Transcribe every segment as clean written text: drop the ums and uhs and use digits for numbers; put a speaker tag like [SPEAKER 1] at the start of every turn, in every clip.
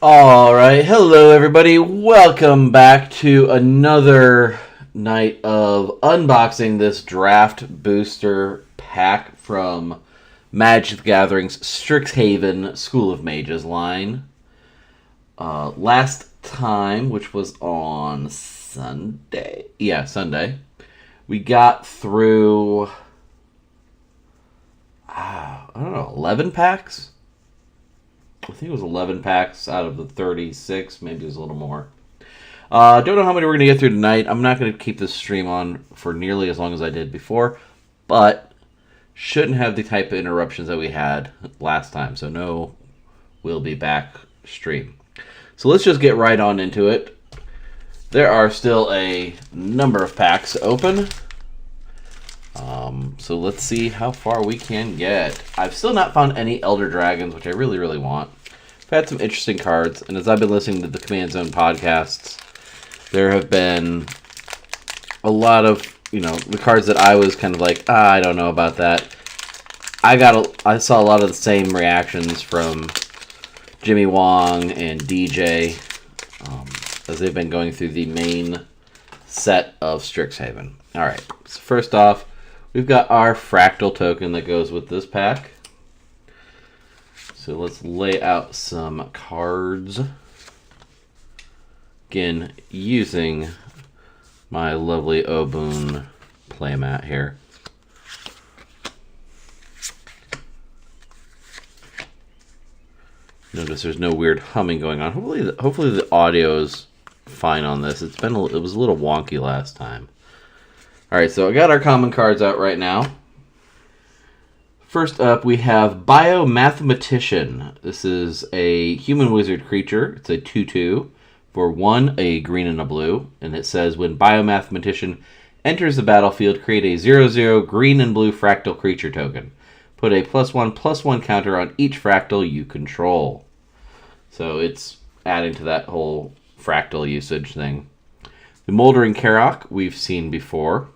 [SPEAKER 1] Alright, hello everybody. Welcome back to another night of unboxing this draft booster pack from Magic the Gathering's Strixhaven School of Mages line. Last time, which was on Sunday, we got through, 11 packs? I think it was 11 packs out of the 36. Maybe it was a little more. Don't know how many we're going to get through tonight. I'm not going to keep this stream on for nearly as long as I did before, but shouldn't have the type of interruptions that we had last time. So no, we'll be back stream. So let's just get right on into it. There are still a number of packs open. So let's see how far we can get. I've still not found any Elder Dragons, which I really, really want. I've had some interesting cards, and as I've been listening to the Command Zone podcasts, there have been a lot of, the cards that I was kind of like, I don't know about that. I saw a lot of the same reactions from Jimmy Wong and DJ as they've been going through the main set of Strixhaven. Alright, so first off, we've got our Fractal token that goes with this pack. So let's lay out some cards. Again, using my lovely Oboon playmat here. Notice there's no weird humming going on. Hopefully the audio is fine on this. It was a little wonky last time. Alright, so I got our common cards out right now. First up, we have Mathematician. This is a human wizard creature. It's a 2/2 for 1, a green and a blue. And it says, when Mathematician enters the battlefield, create a 0/0 green and blue fractal creature token. Put a +1/+1 counter on each fractal you control. So it's adding to that whole fractal usage thing. The Moldering Karok we've seen before.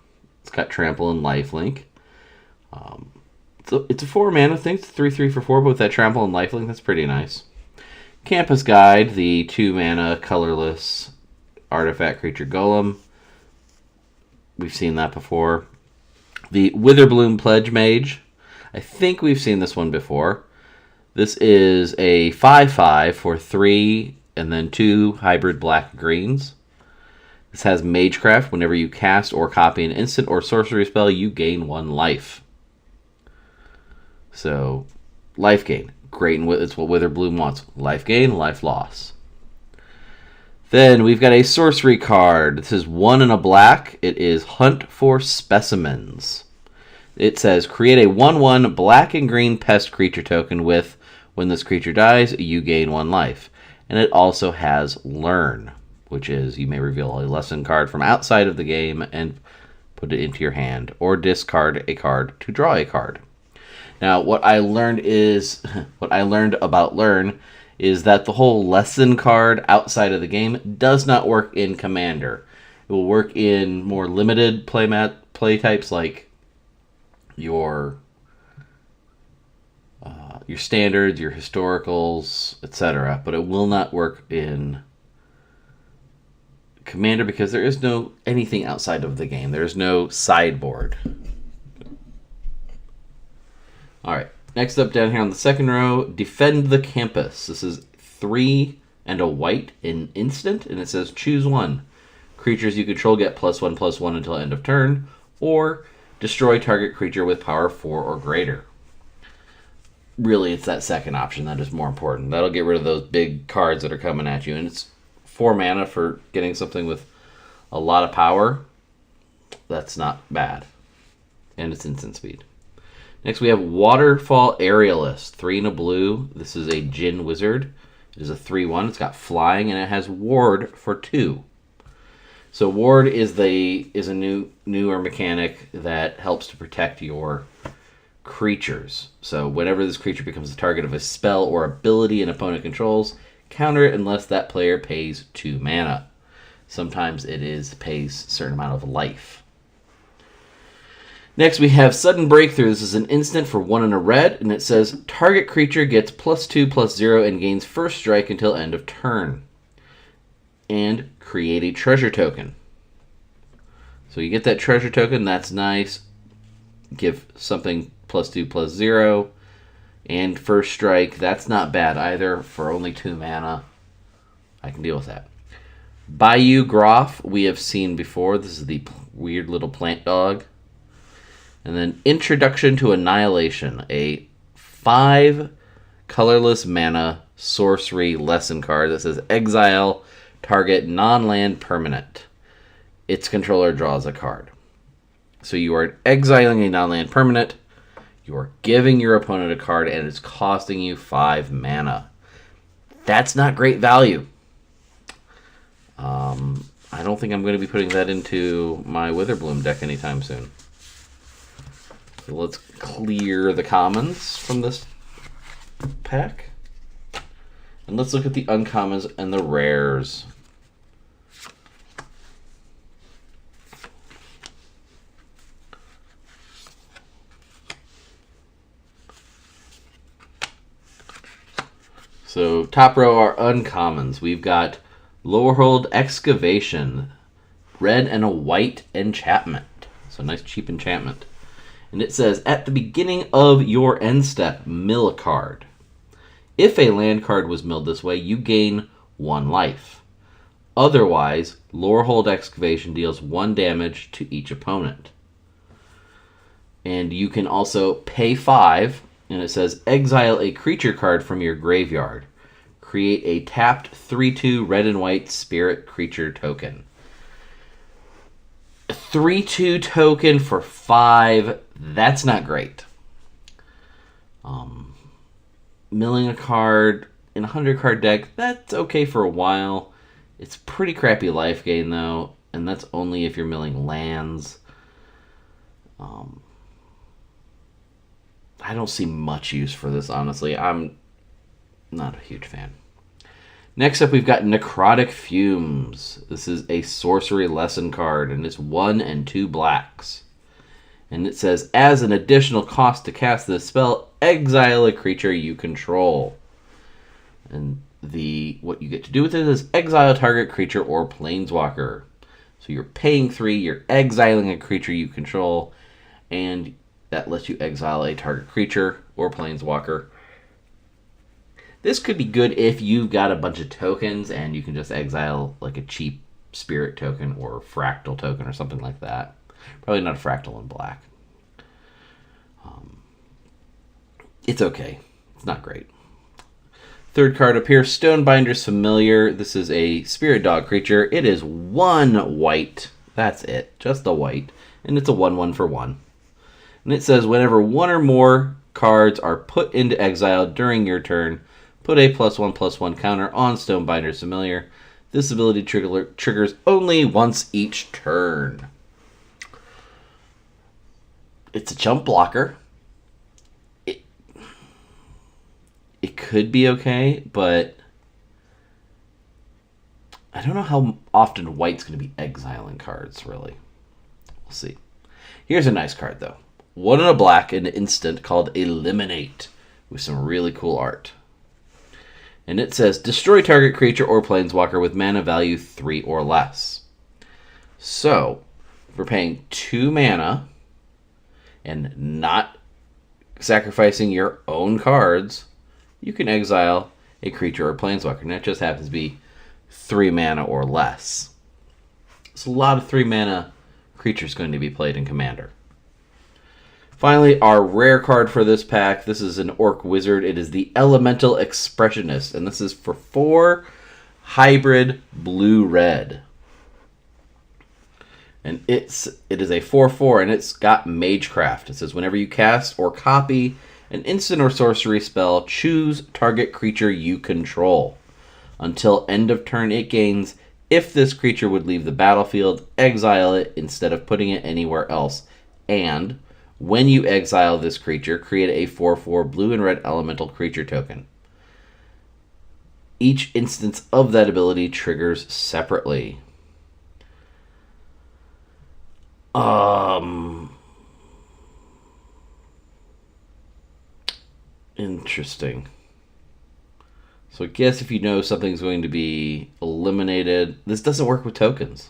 [SPEAKER 1] It's got Trample and Lifelink. It's a 4 mana thing. It's 3/3 for 4, but with that Trample and Lifelink, that's pretty nice. Campus Guide, the 2 mana colorless artifact creature golem. We've seen that before. The Witherbloom Pledge Mage. I think we've seen this one before. This is a 5/5 for 3 and then 2 hybrid black greens. This has Magecraft. Whenever you cast or copy an instant or sorcery spell, you gain 1 life. So, life gain. Great, and it's what Witherbloom wants. Life gain, life loss. Then we've got a sorcery card. This is 1 and a black. It is Hunt for Specimens. It says, create a 1/1 black and green pest creature token with, when this creature dies, you gain 1 life. And it also has Learn, which is you may reveal a lesson card from outside of the game and put it into your hand, or discard a card to draw a card. Now, what I learned about Learn is that the whole lesson card outside of the game does not work in Commander. It will work in more limited play types like your standards, your historicals, etc. But it will not work in Commander because there is no anything outside of the game. There is no sideboard. Alright, next up down here on the second row, Defend the Campus. This is 3 and a white in instant, and it says choose 1. Creatures you control get +1/+1 until end of turn, or destroy target creature with power 4 or greater. Really, it's that second option that is more important. That'll get rid of those big cards that are coming at you, and it's 4 mana for getting something with a lot of power. That's not bad. And it's instant speed. Next we have Waterfall Aerialist, 3 and a blue. This is a Djinn Wizard. It is a 3/1. It's got flying and it has Ward for 2. So Ward is a newer mechanic that helps to protect your creatures. So whenever this creature becomes the target of a spell or ability an opponent controls, counter it unless that player pays 2 mana. Sometimes it pays a certain amount of life. Next, we have Sudden Breakthrough. This is an instant for 1 and a red, and it says target creature gets +2/+0 and gains first strike until end of turn. And create a treasure token. So you get that treasure token, that's nice. Give something +2/+0. And first strike, that's not bad either for only 2 mana. I can deal with that. Bayou Groff, we have seen before. This is the weird little plant dog. And then Introduction to Annihilation, a 5 colorless mana sorcery lesson card that says exile target non-land permanent. Its controller draws a card. So you are exiling a non-land permanent. You are giving your opponent a card, and it's costing you 5 mana. That's not great value. I don't think I'm going to be putting that into my Witherbloom deck anytime soon. So let's clear the commons from this pack. And let's look at the uncommons and the rares. So top row are uncommons. We've got Lowerhold Excavation, red and a white enchantment. So nice cheap enchantment. And it says, at the beginning of your end step, mill a card. If a land card was milled this way, you gain 1 life. Otherwise, Lowerhold Excavation deals 1 damage to each opponent. And you can also pay 5, and it says, exile a creature card from your graveyard. Create a tapped 3/2 red and white spirit creature token. A 3/2 token for 5, that's not great. Milling a card in a 100-card deck, that's okay for a while. It's pretty crappy life gain, though, and that's only if you're milling lands. I don't see much use for this, honestly. I'm not a huge fan. Next up, we've got Necrotic Fumes. This is a sorcery lesson card, and it's 1 and 2 blacks. And it says, as an additional cost to cast this spell, exile a creature you control. And what you get to do with it is exile a target creature or planeswalker. So you're paying 3, you're exiling a creature you control, and that lets you exile a target creature or planeswalker. This could be good if you've got a bunch of tokens and you can just exile like a cheap spirit token or fractal token or something like that. Probably not a fractal in black. It's okay. It's not great. Third card up here, Stonebinder's Familiar. This is a spirit dog creature. It is 1 white. That's it. Just a white. And it's a 1/1 for 1. And it says, whenever 1 or more cards are put into exile during your turn, put a +1/+1 counter on Stonebinder's Familiar. This ability triggers only once each turn. It's a chump blocker. It could be okay, but I don't know how often white's going to be exiling cards, really. We'll see. Here's a nice card, though. 1 and a black, an instant called Eliminate, with some really cool art. And it says, destroy target creature or planeswalker with mana value 3 or less. So, if we're paying 2 mana and not sacrificing your own cards, you can exile a creature or planeswalker. And that just happens to be 3 mana or less. So a lot of 3 mana creatures going to be played in Commander. Finally, our rare card for this pack. This is an Orc Wizard. It is the Elemental Expressionist. And this is for 4 hybrid blue-red. And it is a 4/4, and it's got Magecraft. It says, whenever you cast or copy an instant or sorcery spell, choose target creature you control. Until end of turn, it gains, if this creature would leave the battlefield, exile it instead of putting it anywhere else. And when you exile this creature, create a 4/4 blue and red elemental creature token. Each instance of that ability triggers separately. Interesting. So I guess if you know something's going to be eliminated, this doesn't work with tokens.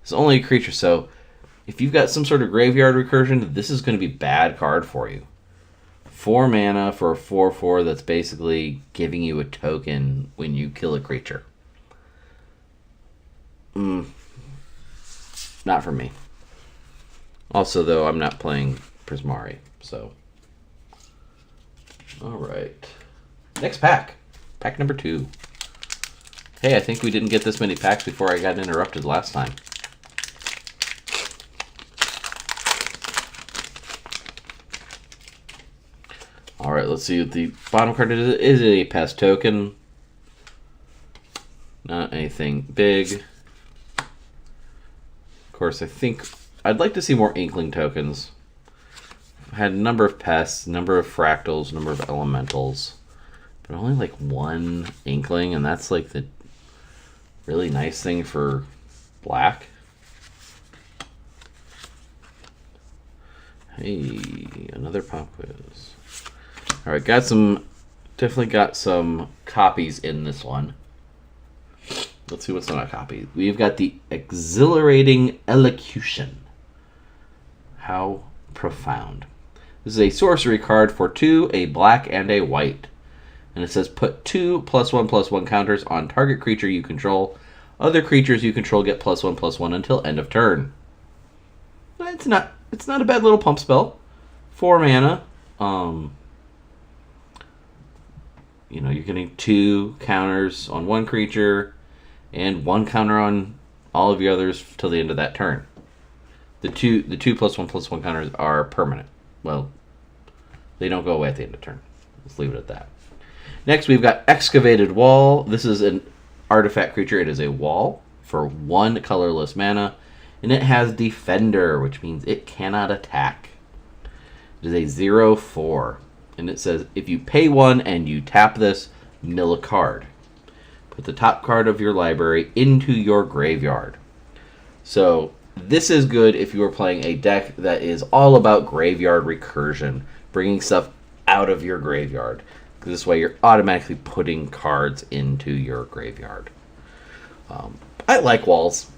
[SPEAKER 1] It's only a creature, so if you've got some sort of graveyard recursion, this is going to be a bad card for you. 4 mana for a 4/4 that's basically giving you a token when you kill a creature. Not for me. Also, though, I'm not playing Prismari, so. Alright. Next pack. Pack number 2. Hey, I think we didn't get this many packs before I got interrupted last time. Alright, let's see what the bottom card is. Is it a pest token? Not anything big. Of course, I think I'd like to see more Inkling tokens. I've had a number of pests, a number of fractals, a number of elementals. But only like 1 Inkling, and that's like the really nice thing for black. Hey, another pop quiz. Alright, definitely got some copies in this one. Let's see what's not a copy. We've got the Exhilarating Elocution. How profound. This is a sorcery card for 2, a black and a white. And it says put 2 +1/+1 counters on target creature you control. Other creatures you control get +1/+1 until end of turn. It's not a bad little pump spell. 4 mana. You're getting 2 counters on 1 creature and 1 counter on all of the others till the end of that turn. The two +1/+1 counters are permanent. Well, they don't go away at the end of turn. Let's leave it at that. Next, we've got Excavated Wall. This is an artifact creature. It is a wall for 1 colorless mana, and it has Defender, which means it cannot attack. It is a 0/4, and it says if you pay 1 and you tap this, mill a card. Put the top card of your library into your graveyard. So this is good if you are playing a deck that is all about graveyard recursion, bringing stuff out of your graveyard. This way you're automatically putting cards into your graveyard. I like walls.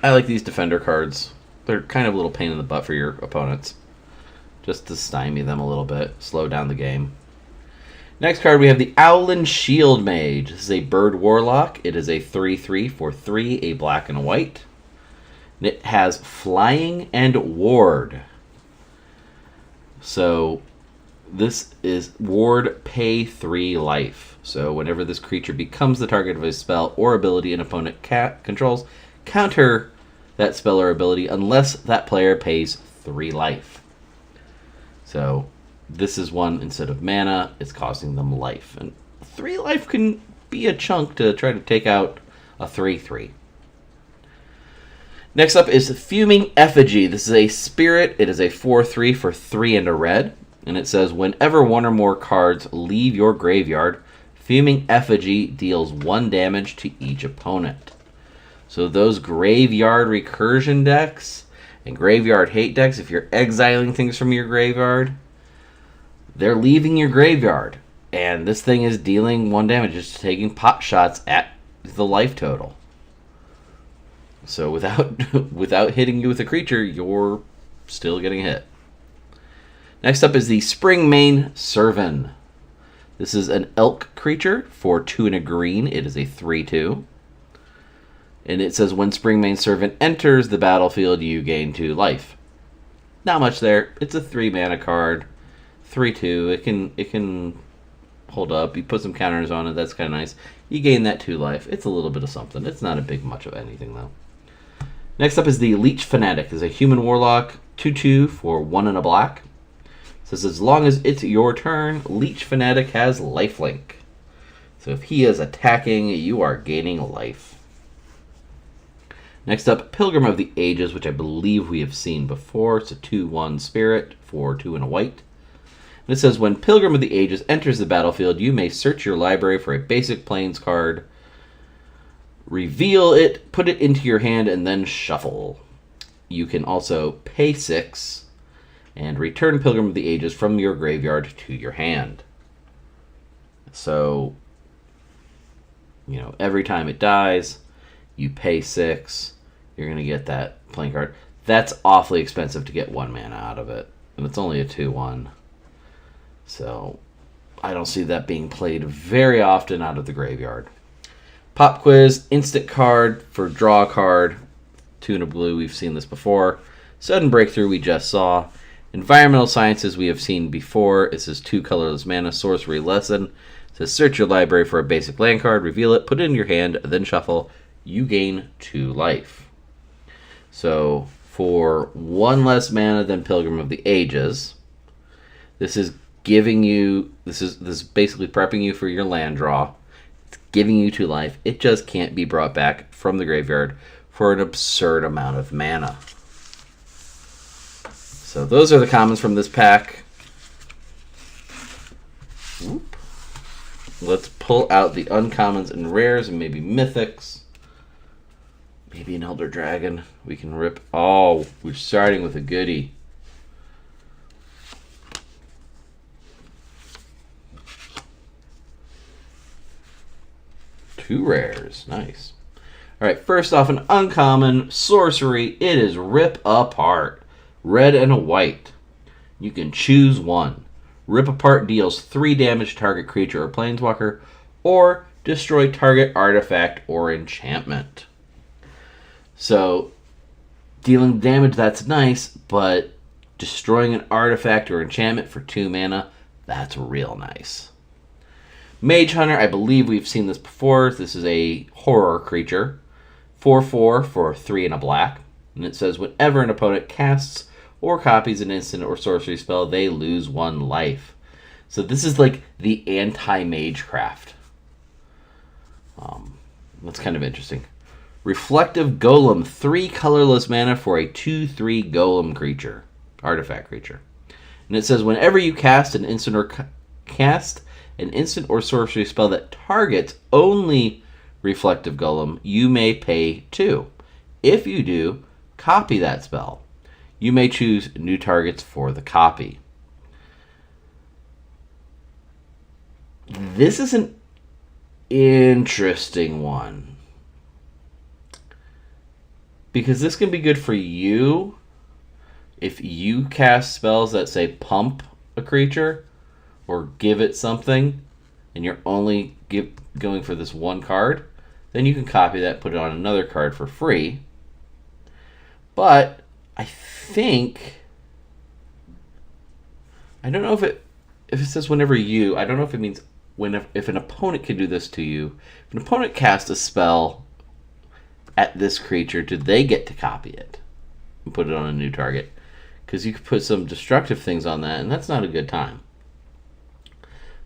[SPEAKER 1] I like these Defender cards. They're kind of a little pain in the butt for your opponents. Just to stymie them a little bit, slow down the game. Next card, we have the Owlin Shield Mage. This is a bird warlock. It is a 3/3 for 3, a black and a white. And it has flying and ward. So this is ward, pay 3 life. So whenever this creature becomes the target of a spell or ability an opponent controls, counter that spell or ability unless that player pays 3 life. So this is one, instead of mana, it's costing them life. And 3 life can be a chunk to try to take out a 3/3. Next up is Fuming Effigy. This is a spirit. It is a 4/3 for 3 and a red. And it says, whenever 1 or more cards leave your graveyard, Fuming Effigy deals 1 damage to each opponent. So those graveyard recursion decks and graveyard hate decks, if you're exiling things from your graveyard, they're leaving your graveyard. And this thing is dealing 1 damage, just taking pot shots at the life total. So without hitting you with a creature, you're still getting hit. Next up is the Springmane Servan. This is an elk creature for 2 and a green. It is a 3/2. And it says when Springmane Servan enters the battlefield, you gain 2 life. Not much there. It's a 3 mana card. 3/2. It can hold up. You put some counters on it. That's kind of nice. You gain that 2 life. It's a little bit of something. It's not a big much of anything though. Next up is the Leech Fanatic. Is a human warlock. 2/2 for 1 and a black. Says as long as it's your turn, Leech Fanatic has lifelink. So if he is attacking, you are gaining life. Next up, Pilgrim of the Ages, which I believe we have seen before. It's a 2/1 spirit for 2 and a white. And it says when Pilgrim of the Ages enters the battlefield, you may search your library for a basic plains card, reveal it, put it into your hand, and then shuffle. You can also pay 6. And return Pilgrim of the Ages from your graveyard to your hand. So, you know, every time it dies, you pay 6. You're going to get that playing card. That's awfully expensive to get 1 mana out of it. And it's only a 2/1. So, I don't see that being played very often out of the graveyard. Pop Quiz, instant card for draw a card. 2 and a blue, we've seen this before. Sudden Breakthrough, we just saw. Environmental Sciences, we have seen before. This is 2 colorless mana, sorcery lesson. It says search your library for a basic land card, reveal it, put it in your hand, then shuffle. You gain 2 life. So, for 1 less mana than Pilgrim of the Ages, this is giving you, this is basically prepping you for your land draw. It's giving you 2 life. It just can't be brought back from the graveyard for an absurd amount of mana. So those are the commons from this pack. Whoop. Let's pull out the uncommons and rares and maybe mythics. Maybe an Elder Dragon. We can rip. Oh, we're starting with a goodie. Two rares. Nice. Alright, first off, an uncommon sorcery. It is Rip Apart. Red and a white. You can choose one. Rip Apart deals 3 damage to target creature or planeswalker, or destroy target artifact or enchantment. So, dealing damage, that's nice, but destroying an artifact or enchantment for 2 mana, that's real nice. Mage Hunter, I believe we've seen this before. This is a horror creature. 4/4 for 3 and a black. And it says whenever an opponent casts or copies an instant or sorcery spell, they lose 1 life. So this is like the anti-Magecraft. That's kind of interesting. Reflective Golem, 3 colorless mana for a 2/3 golem creature, artifact creature. And it says whenever you cast an instant or sorcery spell that targets only Reflective Golem, you may pay 2. If you do, copy that spell. You may choose new targets for the copy. This is an interesting one, because this can be good for you if you cast spells that say pump a creature or give it something, and you're only going for this 1 card, then you can copy that, put it on another card for free. But I think, I don't know if it says whenever you, I don't know if it means if an opponent can do this to you. If an opponent casts a spell at this creature, do they get to copy it and put it on a new target? Because you could put some destructive things on that, and that's not a good time.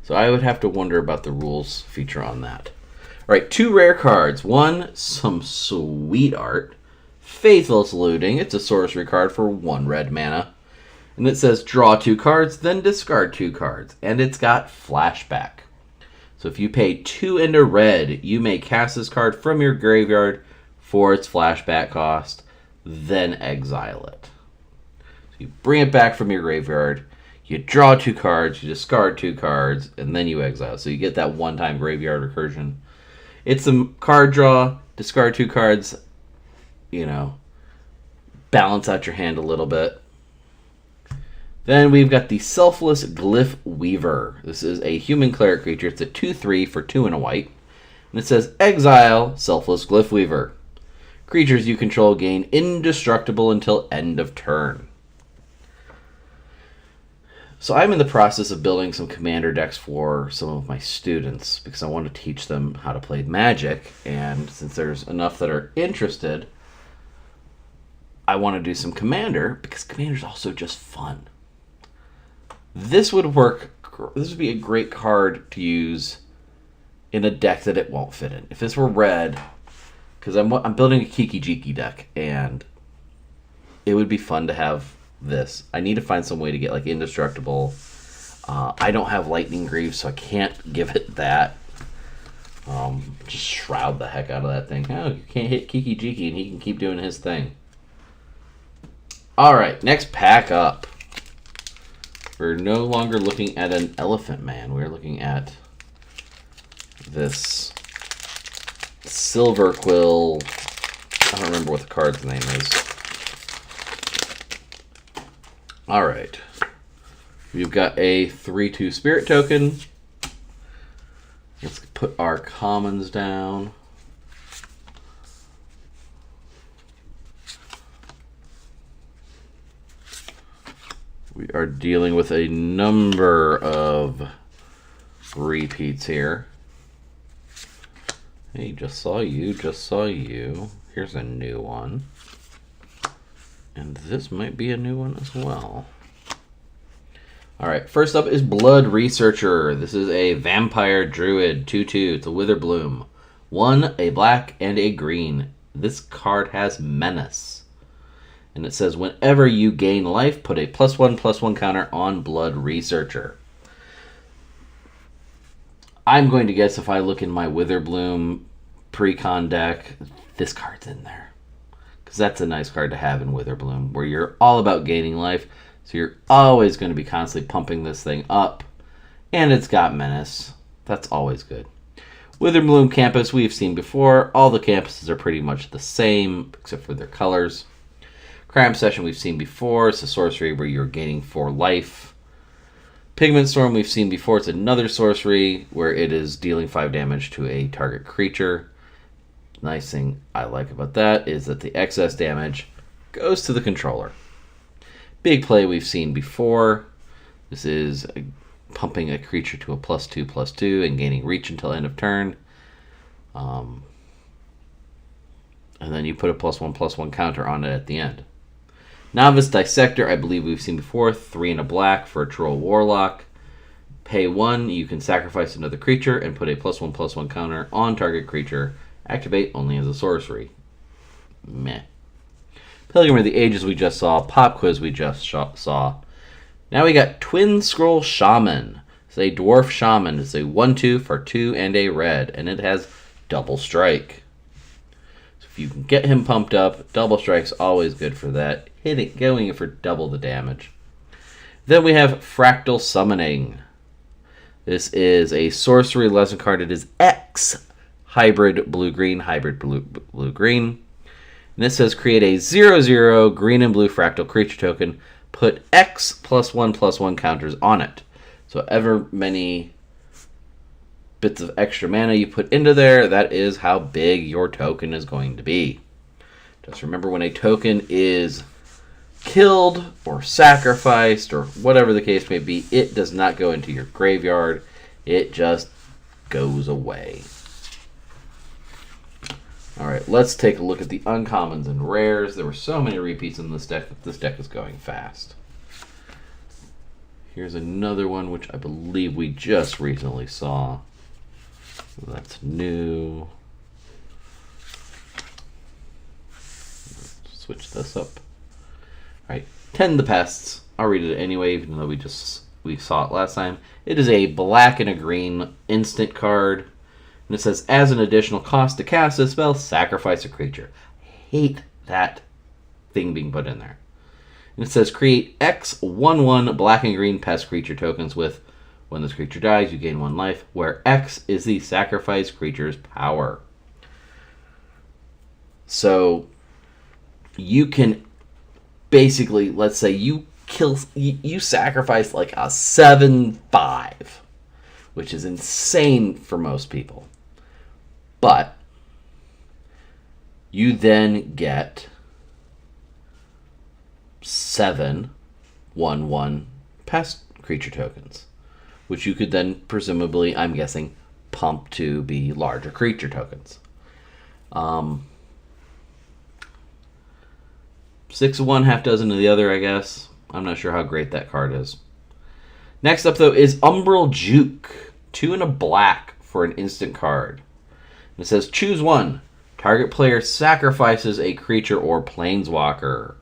[SPEAKER 1] So I would have to wonder about the rules feature on that. All right, 2 rare cards. 1, some sweet art. Faithless Looting. It's a sorcery card for 1 red mana. And it says draw 2 cards, then discard 2 cards. And it's got flashback. So if you pay 2 and a red, you may cast this card from your graveyard for its flashback cost, then exile it. So you bring it back from your graveyard, you draw 2 cards, you discard 2 cards, and then you exile. So you get that one-time graveyard recursion. It's a card draw, discard 2 cards, you know, balance out your hand a little bit. Then we've got the Selfless Glyph Weaver. This is a human cleric creature. It's a 2/3 for 2 and a white. And it says exile Selfless Glyph Weaver. Creatures you control gain indestructible until end of turn. So I'm in the process of building some commander decks for some of my students because I want to teach them how to play Magic. And since there's enough that are interested, I want to do some commander because commander's also just fun. This would work. This would be a great card to use in a deck that it won't fit in. If this were red, because I'm building a Kiki Jiki deck, and it would be fun to have this. I need to find some way to get like indestructible. I don't have Lightning Greaves, so I can't give it that. Just shroud the heck out of that thing. Oh, you can't hit Kiki Jiki, and he can keep doing his thing. All right, next pack up. We're no longer looking at an Elephant Man. We're looking at this Silver Quill. I don't remember what the card's name is. Alright. We've got a 3/2 Spirit token. Let's put our commons down. We are dealing with a number of repeats here. Hey, just saw you, just saw you. Here's a new one. And this might be a new one as well. Alright, first up is Blood Researcher. This is a Vampire Druid, 2/2. It's a Witherbloom. 1, a black, and a green. This card has Menace. And it says, whenever you gain life, put a +1/+1 counter on Blood Researcher. I'm going to guess if I look in my Witherbloom pre-con deck, this card's in there. Because that's a nice card to have in Witherbloom, where you're all about gaining life. So you're always going to be constantly pumping this thing up. And it's got Menace. That's always good. Witherbloom Campus we've seen before. All the campuses are pretty much the same, except for their colors. Crime Session we've seen before. It's a sorcery where you're gaining 4 life. Pigment Storm we've seen before. It's another sorcery where it is dealing 5 damage to a target creature. Nice thing I like about that is that the excess damage goes to the controller. Big Play we've seen before. This is pumping a creature to a +2/+2 and gaining reach until end of turn. And then you put a +1/+1 counter on it at the end. Novice Dissector, I believe we've seen before. 3 and a black for a Troll Warlock. Pay 1, you can sacrifice another creature and put a +1/+1 counter on target creature. Activate only as a sorcery. Meh. Pilgrim of the Ages we just saw. Pop Quiz we just saw. Now we got Twin Scroll Shaman. It's a Dwarf Shaman. It's a 1/2 for 2 and a red. And it has Double Strike. So if you can get him pumped up, Double Strike's always good for that. Going for double the damage. Then we have Fractal Summoning. This is a sorcery lesson card. It is X hybrid blue-green, hybrid blue-green. And this says create a 0/0 green and blue fractal creature token. Put X +1/+1 counters on it. So ever many bits of extra mana you put into there, that is how big your token is going to be. Just remember, when a token is killed or sacrificed or whatever the case may be, it does not go into your graveyard. It just goes away. Alright, let's take a look at the uncommons and rares. There were so many repeats in this deck that this deck is going fast. Here's another one which I believe we just recently saw. That's new. Switch this up. Alright, Tend the Pests. I'll read it anyway, even though we saw it last time. It is a black and a green instant card. And it says, as an additional cost to cast this spell, sacrifice a creature. I hate that thing being put in there. And it says, create X 1/1 black and green pest creature tokens with, when this creature dies, you gain 1 life, where X is the sacrifice creature's power. So, you can basically, let's say you sacrifice like a 7/5, which is insane for most people. But you then get 7 1/1 pest creature tokens, which you could then presumably, I'm guessing, pump to be larger creature tokens. 6 of one, half dozen of the other, I guess. I'm not sure how great that card is. Next up, though, is Umbral Juke. 2 and a black for an instant card. And it says, choose 1. Target player sacrifices a creature or planeswalker.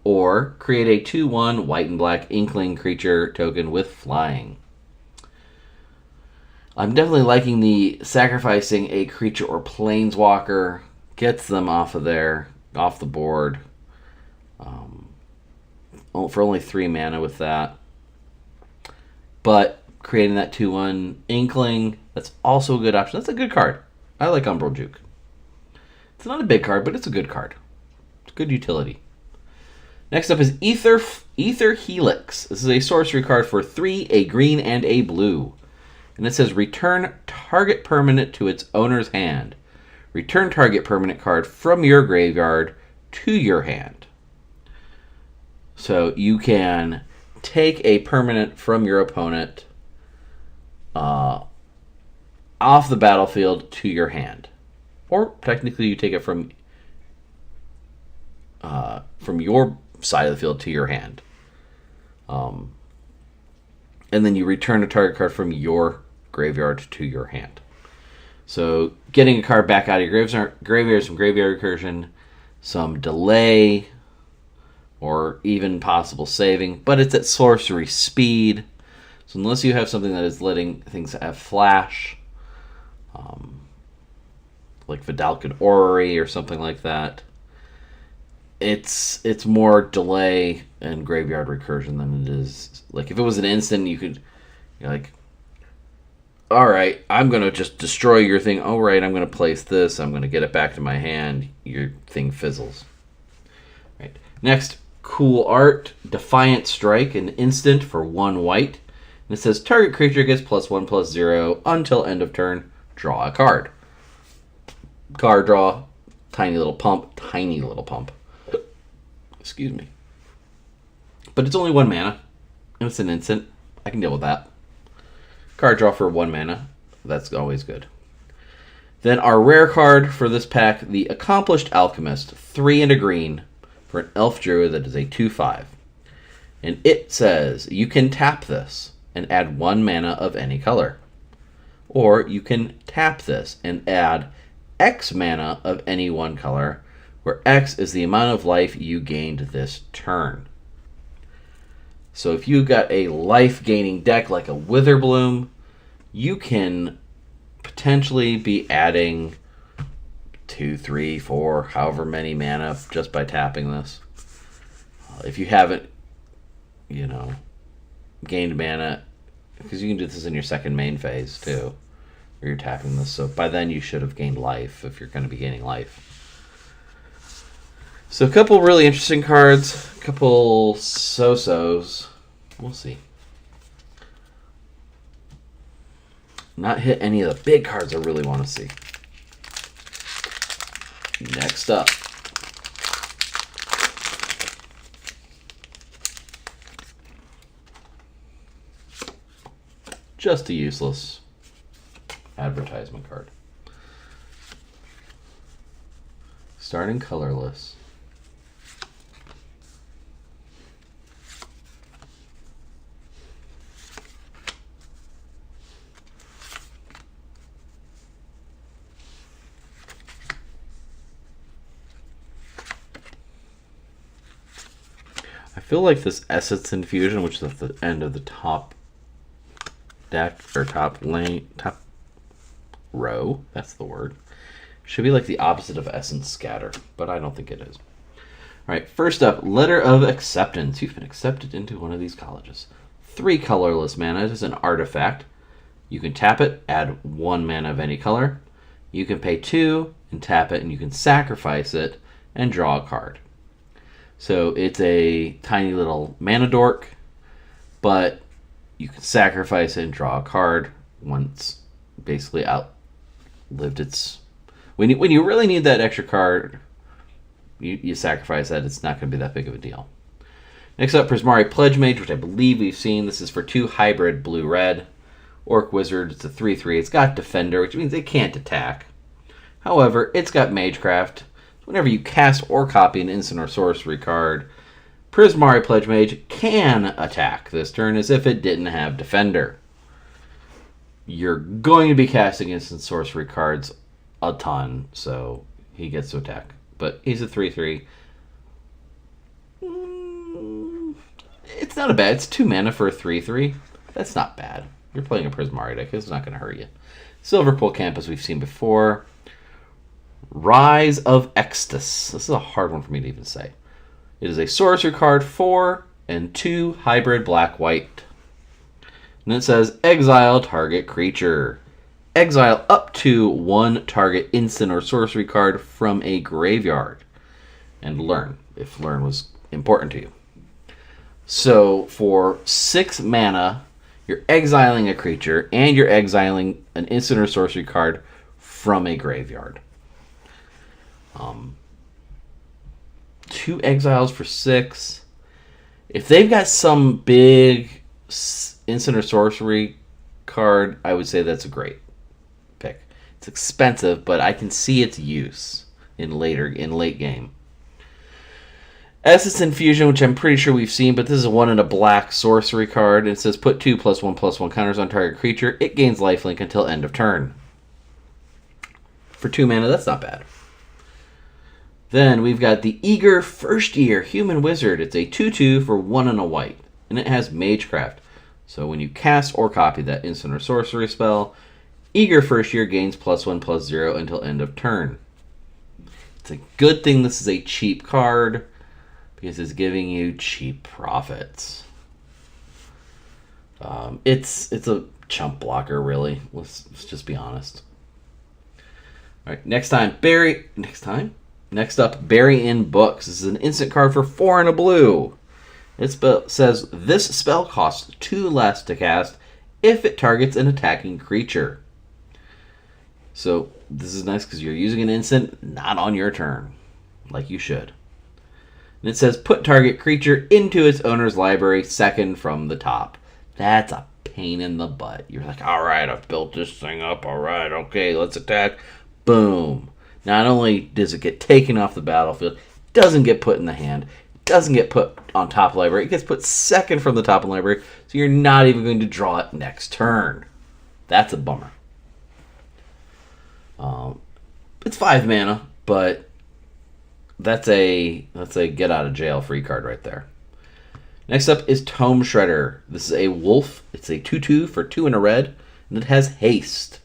[SPEAKER 1] Or create a 2/1 white and black inkling creature token with flying. I'm definitely liking the sacrificing a creature or planeswalker. Gets them off of there, off the board. For only 3 mana with that. but creating that 2/1 Inkling, that's also a good option. That's a good card. I like Umbral Juke. It's not a big card, but it's a good card. It's good utility. Next up is Ether Helix. This is a sorcery card for 3, a green, and a blue. And it says return target permanent to its owner's hand. Return target permanent card from your graveyard to your hand. So you can take a permanent from your opponent off the battlefield to your hand. Or technically you take it from your side of the field to your hand. And then you return a target card from your graveyard to your hand. So getting a card back out of your graveyard, some graveyard recursion, some delay, or even possible saving, but it's at sorcery speed. So unless you have something that is letting things have flash, like Vidalcan Orrery or something like that, it's more delay and graveyard recursion than it is. Like if it was an instant, you're like, all right, I'm going to just destroy your thing. All right, I'm going to place this. I'm going to get it back to my hand. Your thing fizzles. Right. Next, cool art, Defiant Strike, an instant for 1 white. And it says target creature gets +1/+0 until end of turn. Draw a card. Card draw, tiny little pump. Excuse me. But it's only 1 mana, and it's an instant. I can deal with that. Card draw for 1 mana. That's always good. Then our rare card for this pack, the Accomplished Alchemist, 3 and a green for an Elf Druid that is a 2/5. And it says you can tap this and add 1 mana of any color. Or you can tap this and add X mana of any 1 color, where X is the amount of life you gained this turn. So if you got a life-gaining deck like a Witherbloom, you can potentially be adding 2, 3, 4, however many mana just by tapping this. If you haven't, gained mana, because you can do this in your second main phase too, where you're tapping this. So by then you should have gained life if you're going to be gaining life. So a couple really interesting cards, a couple so-sos. We'll see. Not hit any of the big cards I really want to see. Next up. Just a useless advertisement card. Starting colorless. I feel like this Essence Infusion, which is at the end of the top deck, or top row, that's the word, should be like the opposite of Essence Scatter, but I don't think it is. Alright, first up, Letter of Acceptance. You've been accepted into one of these colleges. 3 colorless mana. It is an artifact. You can tap it, add 1 mana of any color. You can pay 2 and tap it, and you can sacrifice it and draw a card. So it's a tiny little mana dork, but you can sacrifice it and draw a card once basically outlived its... When you really need that extra card, you sacrifice that. It's not going to be that big of a deal. Next up, Prismari Pledge Mage, which I believe we've seen. This is for 2 hybrid blue-red. Orc Wizard, it's a 3/3. It's got Defender, which means it can't attack. However, it's got Magecraft. Whenever you cast or copy an instant or sorcery card, Prismari Pledge Mage can attack this turn as if it didn't have Defender. You're going to be casting instant sorcery cards a ton, so he gets to attack. But he's a 3/3. It's not a bad. It's 2 mana for a 3/3. That's not bad. You're playing a Prismari deck. It's not going to hurt you. Silverpool Camp, as we've seen before. Rise of Extus. This is a hard one for me to even say. It is a sorcery card, 4 and 2 hybrid black-white. And it says exile target creature. Exile up to one target instant or sorcery card from a graveyard. And learn, if learn was important to you. So for 6 mana, you're exiling a creature, and you're exiling an instant or sorcery card from a graveyard. 2 exiles for 6. If they've got some big instant or sorcery card, I would say that's a great pick. It's expensive, but I can see its use in late game. Essence Infusion, which I'm pretty sure we've seen, but this is a 1 and a black sorcery card. It says put 2 +1/+1 counters on target creature. It gains lifelink until end of turn. For 2 mana, that's not bad. Then we've got the Eager First Year Human Wizard. It's a 2/2 for 1 and a white, and it has Magecraft. So when you cast or copy that instant or sorcery spell, Eager First Year gains +1/+0 until end of turn. It's a good thing this is a cheap card, because it's giving you cheap profits. It's a chump blocker, really. Let's just be honest. All right, next up, Bury in Books. This is an instant card for 4 and a blue. It says this spell costs 2 less to cast if it targets an attacking creature. So this is nice because you're using an instant not on your turn, like you should. And it says put target creature into its owner's library second from the top. That's a pain in the butt. You're like, all right, I've built this thing up. All right, okay, let's attack. Boom. Not only does it get taken off the battlefield, it doesn't get put in the hand. It doesn't get put on top of the library. It gets put second from the top of the library, so you're not even going to draw it next turn. That's a bummer. It's 5 mana, but that's a get out of jail free card right there. Next up is Tome Shredder. This is a wolf. It's a 2/2 for 2 and a red, and it has haste.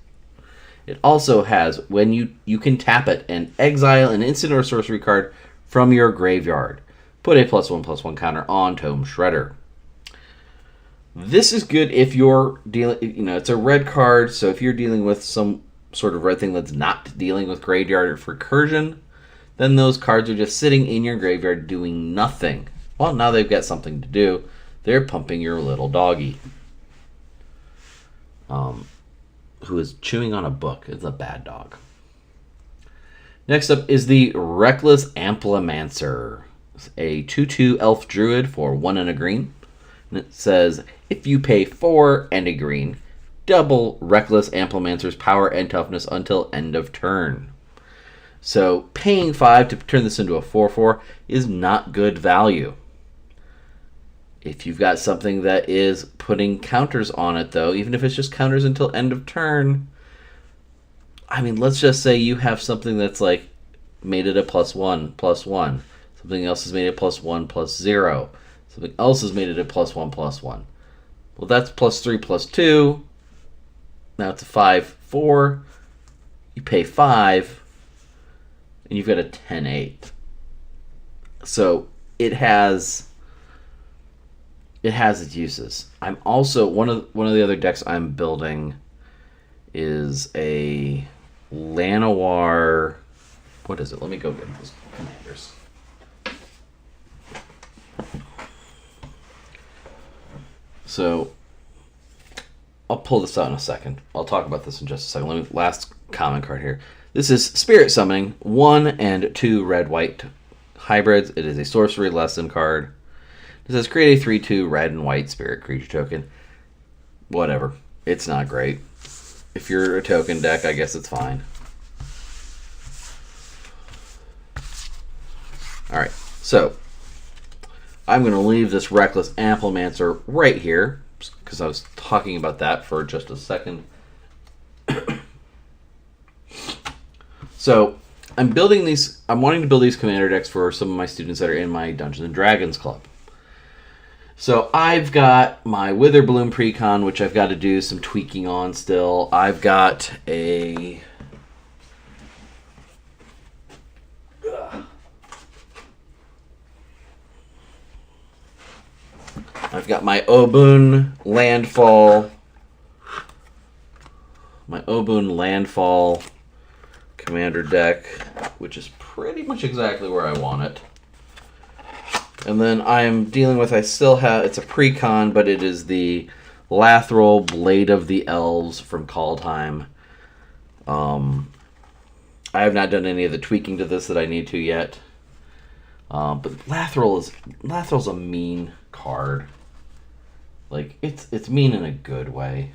[SPEAKER 1] It also has, when you can tap it and exile an instant or sorcery card from your graveyard. Put a +1/+1 counter on Tome Shredder. This is good if you're dealing, it's a red card, so if you're dealing with some sort of red thing that's not dealing with graveyard or recursion, then those cards are just sitting in your graveyard doing nothing. Well, now they've got something to do. They're pumping your little doggy. Who is chewing on a book. It's a bad dog. Next up is the Reckless Amplimancer. It's a 2/2 elf druid for 1 and a green. And it says, if you pay 4 and a green, double Reckless Amplimancer's power and toughness until end of turn. So paying 5 to turn this into a 4/4 is not good value. If you've got something that is putting counters on it, though, even if it's just counters until end of turn, I mean, let's just say you have something that's like made it a +1/+1. Something else has made it +1/+0. Something else has made it a +1/+1. Well, that's +3/+2. Now it's a 5/4. You pay 5, and you've got a 10/8. So it has its uses. I'm also one of the other decks I'm building is a Lanoir. What is it? Let me go get those commanders. So I'll pull this out in a second. I'll talk about this in just a second. Last common card here. This is Spirit Summoning, 1 and 2 red-white hybrids. It is a sorcery lesson card. It says create a 3/2 red and white spirit creature token. Whatever. It's not great. If you're a token deck, I guess it's fine. Alright, so I'm going to leave this Reckless Amplimancer right here, because I was talking about that for just a second. So I'm wanting to build these commander decks for some of my students that are in my Dungeons and Dragons club. So I've got my Witherbloom Precon, which I've got to do some tweaking on still. I've got a I've got my Obun Landfall. My Obun Landfall commander deck, which is pretty much exactly where I want it. And then I'm dealing with, I still have, it's a pre-con, but it is the Lathral Blade of the Elves from Kaldheim. I have not done any of the tweaking to this that I need to yet. But Lathral's a mean card. Like, it's mean in a good way.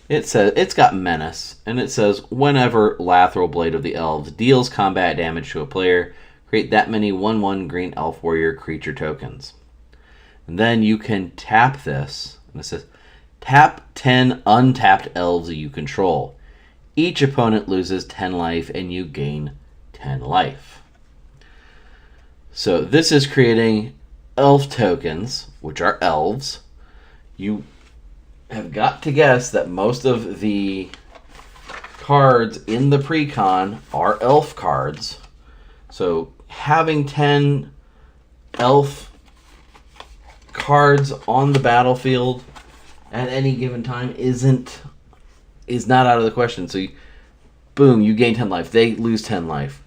[SPEAKER 1] It says, it's got Menace, and it says, whenever Lathral Blade of the Elves deals combat damage to a player, create that many 1/1 green elf warrior creature tokens. And then you can tap this, and it says, tap 10 untapped elves you control. Each opponent loses 10 life, and you gain 10 life. So this is creating elf tokens, which are elves. You have got to guess that most of the cards in the pre-con are elf cards. So having 10 elf cards on the battlefield at any given time is not out of the question. So boom, you gain 10 life. They lose 10 life.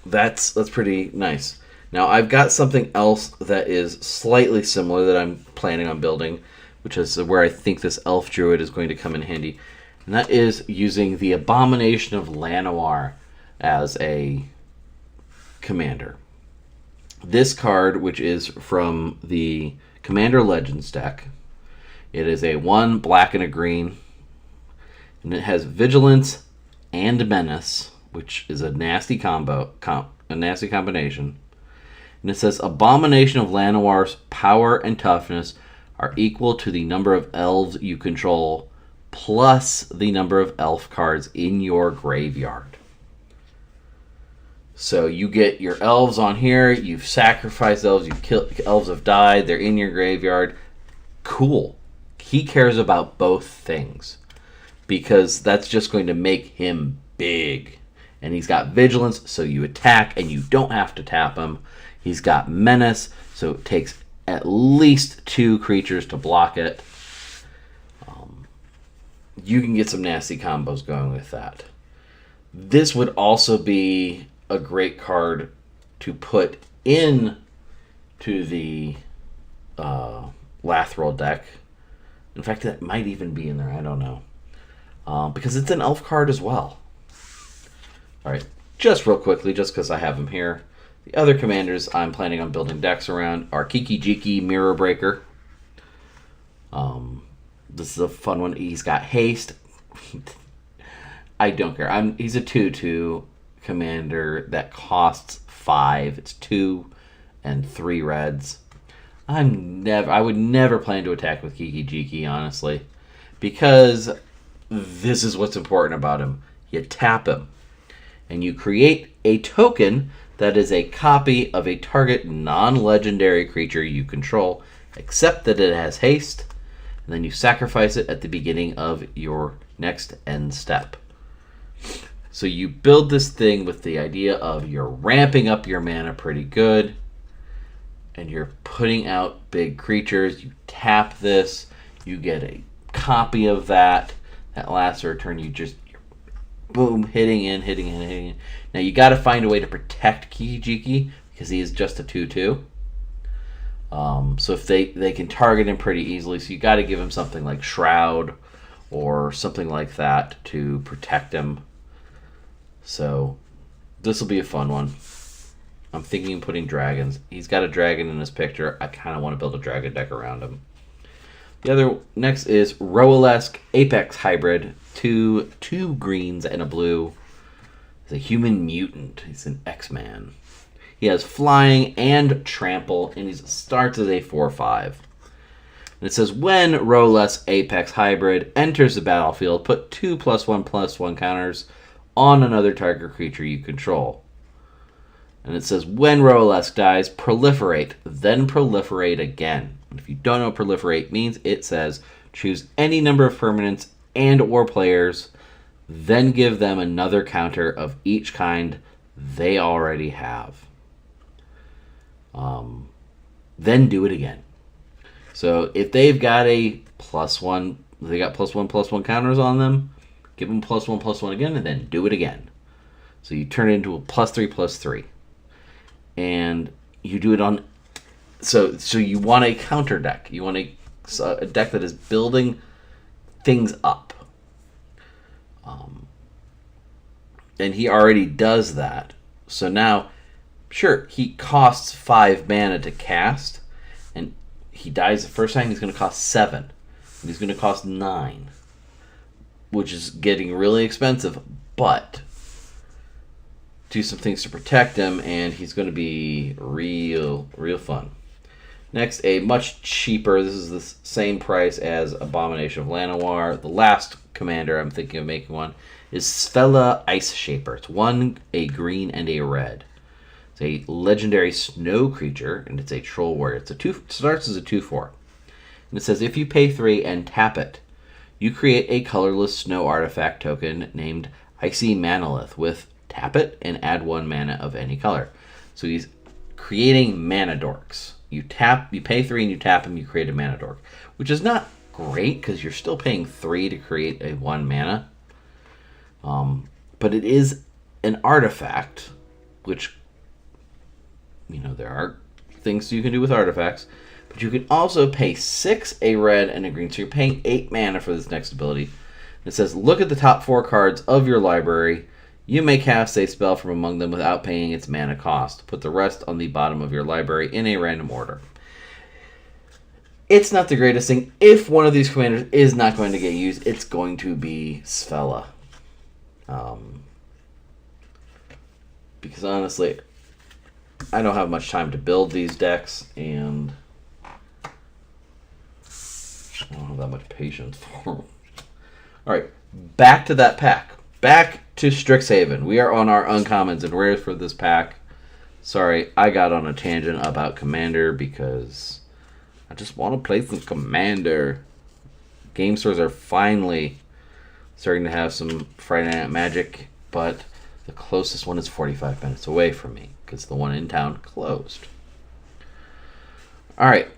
[SPEAKER 1] That's pretty nice. Now, I've got something else that is slightly similar that I'm planning on building, which is where I think this Elf Druid is going to come in handy. And that is using the Abomination of Lanoir as a commander. This card, which is from the Commander Legends deck, it is a 1 black and a green, and it has Vigilance and Menace, which is a nasty combination. And it says, Abomination of Lanoir's power and toughness are equal to the number of elves you control, plus the number of elf cards in your graveyard. So you get your elves on here, you've sacrificed elves, you've killed, elves have died, they're in your graveyard. Cool. He cares about both things, because that's just going to make him big. And he's got Vigilance, so you attack and you don't have to tap him. He's got Menace, so it takes at least 2 creatures to block it. You can get some nasty combos going with that. This would also be a great card to put in to the Lathral deck. In fact, that might even be in there. I don't know. Because it's an elf card as well. Alright, just real quickly, just because I have him here. The other commanders I'm planning on building decks around are Kiki-Jiki Mirror Breaker. This is a fun one. He's got haste. I don't care. He's a 2/2 commander that costs 5. It's 2 and 3 reds. I would never plan to attack with Kiki-Jiki, honestly, because this is what's important about him. You tap him, and you create a token that is a copy of a target non-legendary creature you control, except that it has haste, and then you sacrifice it at the beginning of your next end step. So you build this thing with the idea of you're ramping up your mana pretty good, and you're putting out big creatures. You tap this, you get a copy of that. That lasts a turn, you're boom, hitting in. Now you got to find a way to protect Kiki-Jiki, because he is just a 2/2. So if they can target him pretty easily, so you got to give him something like Shroud or something like that to protect him. So this will be a fun one. I'm thinking of putting dragons. He's got a dragon in his picture. I kind of want to build a dragon deck around him. The other next is Roalesque Apex Hybrid. 2 greens and a blue. He's a human mutant. He's an X-Man. He has flying and trample, and he starts as a 4/5. And it says, when Roalesque Apex Hybrid enters the battlefield, put 2 +1/+1 counters on another target creature you control. And it says, when Roalesque dies, proliferate, then proliferate again. And if you don't know what proliferate means, it says, choose any number of permanents and or players, then give them another counter of each kind they already have. Then do it again. So if they've got a +1, they got +1/+1 counters on them, give them +1/+1 again, and then do it again. So you turn it into a +3/+3. And you do it on... So you want a counter deck. You want a deck that is building things up. And he already does that. So now, sure, he costs 5 mana to cast, and he dies the first time, he's going to cost 7. And he's going to cost 9. Which is getting really expensive, but do some things to protect him, and he's going to be real fun. Next, a much cheaper, this is the same price as Abomination of Lanoir. The last commander I'm thinking of making one is Stella Ice Shaper. It's 1, a green, and a red. It's a legendary snow creature, and it's a troll warrior. It starts as a 2/4. And it says, if you pay 3 and tap it, you create a colorless snow artifact token named Icy Manalith with tap it and add 1 mana of any color. So he's creating mana dorks. You pay 3 and you tap him, you create a mana dork. Which is not great because you're still paying 3 to create a 1 mana. But it is an artifact, which, there are things you can do with artifacts. But you can also pay 6, a red, and a green. So you're paying 8 mana for this next ability. It says, look at the top 4 cards of your library. You may cast a spell from among them without paying its mana cost. Put the rest on the bottom of your library in a random order. It's not the greatest thing. If one of these commanders is not going to get used, it's going to be Svella. Because honestly, I don't have much time to build these decks, and I don't have that much patience for them. Alright, back to that pack. Back to Strixhaven. We are on our uncommons and rares for this pack. Sorry, I got on a tangent about Commander because I just want to play some Commander. Game stores are finally starting to have some Friday Night Magic, but the closest one is 45 minutes away from me because the one in town closed. Alright.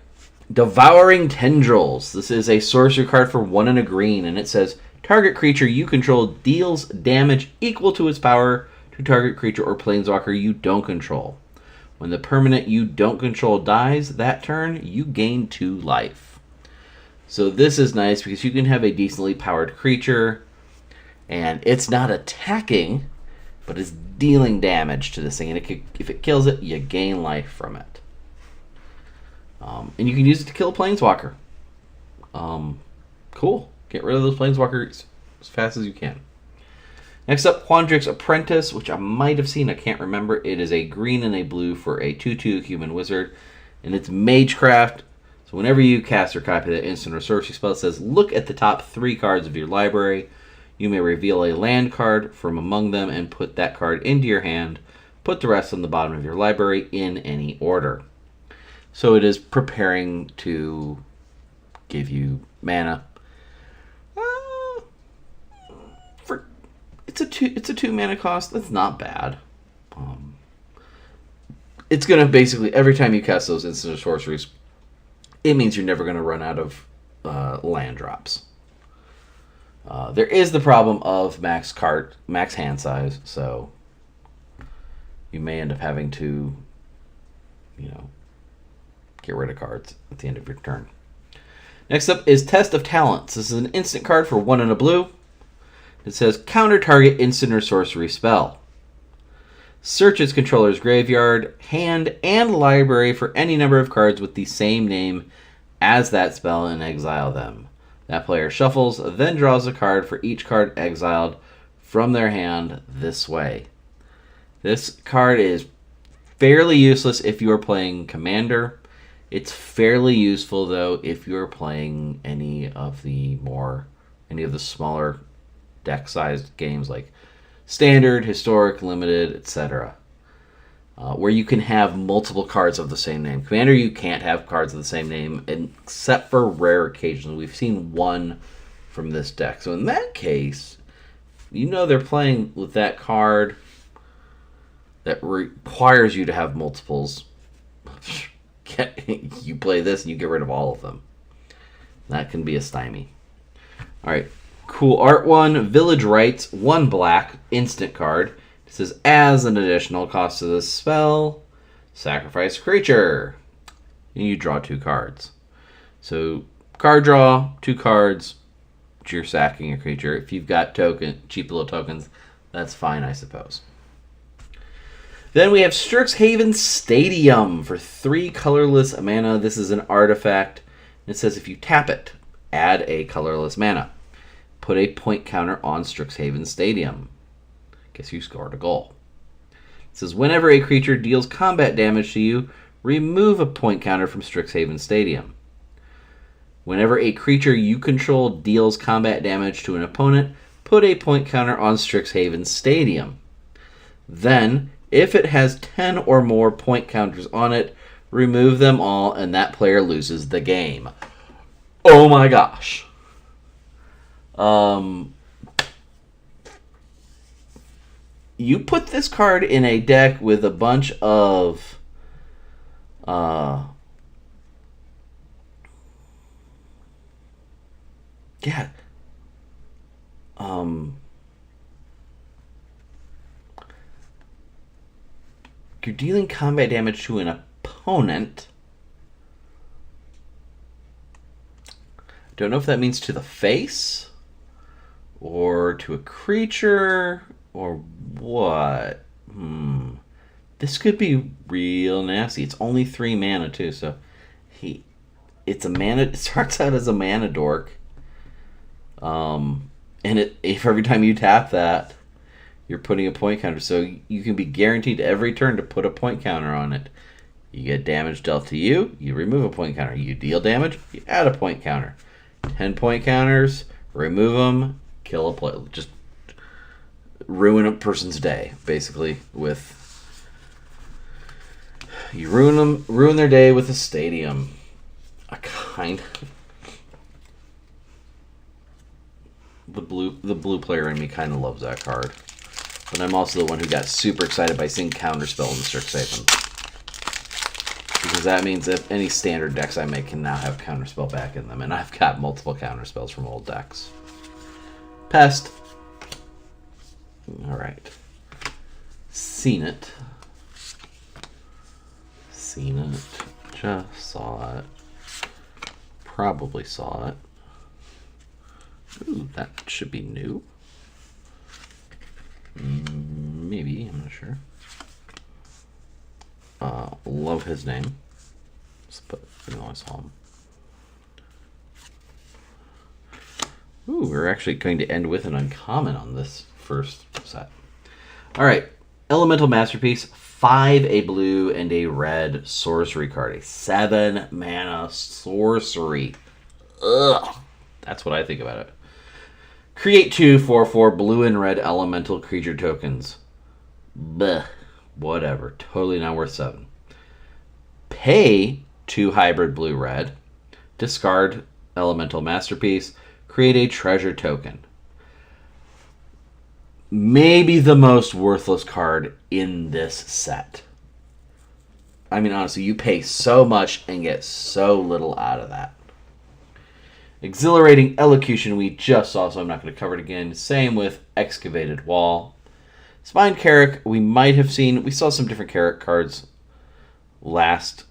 [SPEAKER 1] Devouring Tendrils. This is a sorcery card for 1 and a green, and it says, target creature you control deals damage equal to its power to target creature or planeswalker you don't control. When the permanent you don't control dies that turn, you gain 2 life. So this is nice because you can have a decently powered creature, and it's not attacking, but it's dealing damage to this thing. And if it kills it, you gain life from it. And you can use it to kill a planeswalker. Cool. Get rid of those planeswalkers as fast as you can. Next up, Quandrick's Apprentice, which I might have seen, I can't remember. It is a green and a blue for a 2/2 human wizard, and it's Magecraft. So whenever you cast or copy that instant or sorcery spell, it says, look at the top 3 cards of your library. You may reveal a land card from among them and put that card into your hand. Put the rest on the bottom of your library in any order. So it is preparing to give you mana. It's a 2 mana cost. That's not bad. It's gonna basically, every time you cast those instant or sorceries, it means you're never gonna run out of land drops. There is the problem of max hand size, so you may end up having to, get rid of cards at the end of your turn. Next up is Test of Talents. This is an instant card for 1 and a blue. It says, counter target instant or sorcery spell. Search its controller's graveyard, hand, and library for any number of cards with the same name as that spell and exile them. That player shuffles, then draws a card for each card exiled from their hand this way. This card is fairly useless if you are playing Commander. It's fairly useful, though, if you're playing any of the smaller deck-sized games like Standard, Historic, Limited, etc. Where you can have multiple cards of the same name. Commander, you can't have cards of the same name, except for rare occasions. We've seen one from this deck. So in that case, they're playing with that card that requires you to have multiples. you play this and you get rid of all of them. That can be a stymie. Alright, cool art one. Village Rites, 1 black, instant card. It says, as an additional cost to this spell, sacrifice creature. And you draw 2 cards. So, card draw, 2 cards, you're sacking a creature. If you've got cheap little tokens, that's fine, I suppose. Then we have Strixhaven Stadium for 3 colorless mana. This is an artifact. It says if you tap it, add a colorless mana. Put a point counter on Strixhaven Stadium. Guess you scored a goal. It says whenever a creature deals combat damage to you, remove a point counter from Strixhaven Stadium. Whenever a creature you control deals combat damage to an opponent, put a point counter on Strixhaven Stadium. Then, if it has 10 or more point counters on it, remove them all and that player loses the game. Oh my gosh. You put this card in a deck with a bunch of you're dealing combat damage to an opponent. Don't know if that means to the face or to a creature or what. This could be real nasty. It's only 3 mana too, so it's a mana. It starts out as a mana dork. And if every time you tap that, you're putting a point counter, so you can be guaranteed every turn to put a point counter on it. You get damage dealt to you, you remove a point counter. You deal damage, you add a point counter. 10 point counters, remove them, kill a player. Just ruin a person's day, basically. You ruin their day with a stadium. The blue player in me kind of loves that card. But I'm also the one who got super excited by seeing Counterspell in Strixhaven. Because that means that any standard decks I make can now have Counterspell back in them. And I've got multiple Counterspells from old decks. Pest. Alright. Seen it. Just saw it. Probably saw it. Ooh, that should be new. Maybe, I'm not sure. Love his name. But I saw him. Ooh, we're actually going to end with an uncommon on this first set. Alright, Elemental Masterpiece, 5 a blue and a red sorcery card. A 7 mana sorcery. Ugh. That's what I think about it. Create 2 4/4 blue and red elemental creature tokens. Bleh. Whatever. Totally not worth 7. Pay 2 hybrid blue red. Discard Elemental Masterpiece. Create a treasure token. Maybe the most worthless card in this set. I mean, honestly, you pay so much and get so little out of that. Exhilarating Elocution we just saw, so I'm not going to cover it again. Same with Excavated Wall. Spine Carrick, we might have seen. We saw some different Carrick cards last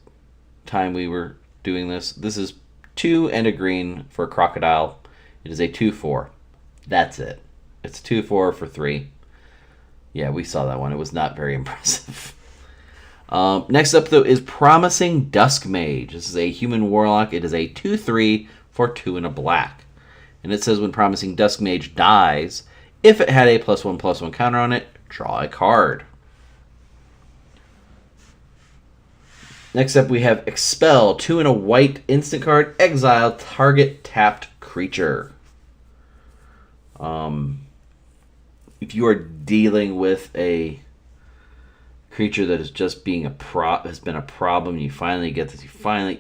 [SPEAKER 1] time we were doing this. This is 2 and a green for a Crocodile. It is a 2/4. That's it. It's 2/4 for 3. Yeah, we saw that one. It was not very impressive. Next up, though, is Promising Dusk Mage. This is a human warlock. It is a 2/3 for 2 and a black. And it says when Promising Dusk Mage dies, if it had a +1/+1 counter on it, draw a card. Next up, we have Expel, 2 and a white instant card, exile target tapped creature. If you are dealing with a creature that is just being has been a problem, you finally get this.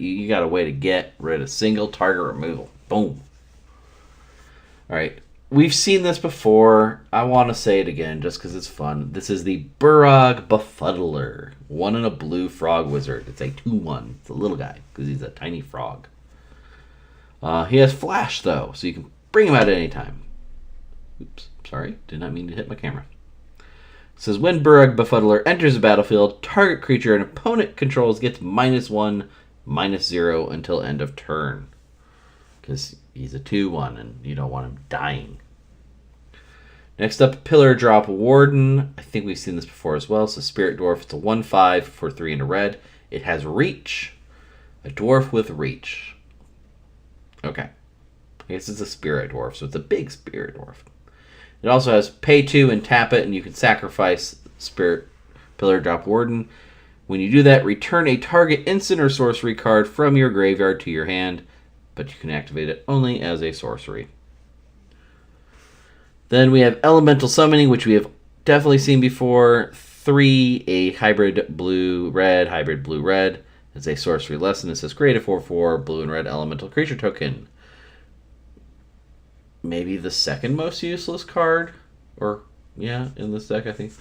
[SPEAKER 1] You got a way to get rid of single target removal. Boom. All right. we've seen this before. I want to say it again just because it's fun. This is the Burrog Befuddler. 1 and a blue frog wizard. It's a 2/1. It's a little guy because he's a tiny frog. He has flash, though, so you can bring him out at any time. Oops, sorry. Did not mean to hit my camera. It says, when Burrog Befuddler enters the battlefield, target creature an opponent controls gets -1, -0 until end of turn. Because he's a 2/1 and you don't want him dying. Next up, Pillar Drop Warden. I think we've seen this before as well. So Spirit Dwarf, it's a 1/5 for 3 and a red. It has reach. A dwarf with reach. Okay. I guess it's a Spirit Dwarf, so it's a big Spirit Dwarf. It also has pay 2 and tap it, and you can sacrifice Spirit Pillar Drop Warden. When you do that, return a target instant or sorcery card from your graveyard to your hand, but you can activate it only as a sorcery. Then we have Elemental Summoning, which we have definitely seen before. 3, a hybrid blue-red, hybrid blue-red. It's a sorcery lesson. It says create a 4/4 blue and red elemental creature token. Maybe the second most useless card, or yeah, in this deck, I think.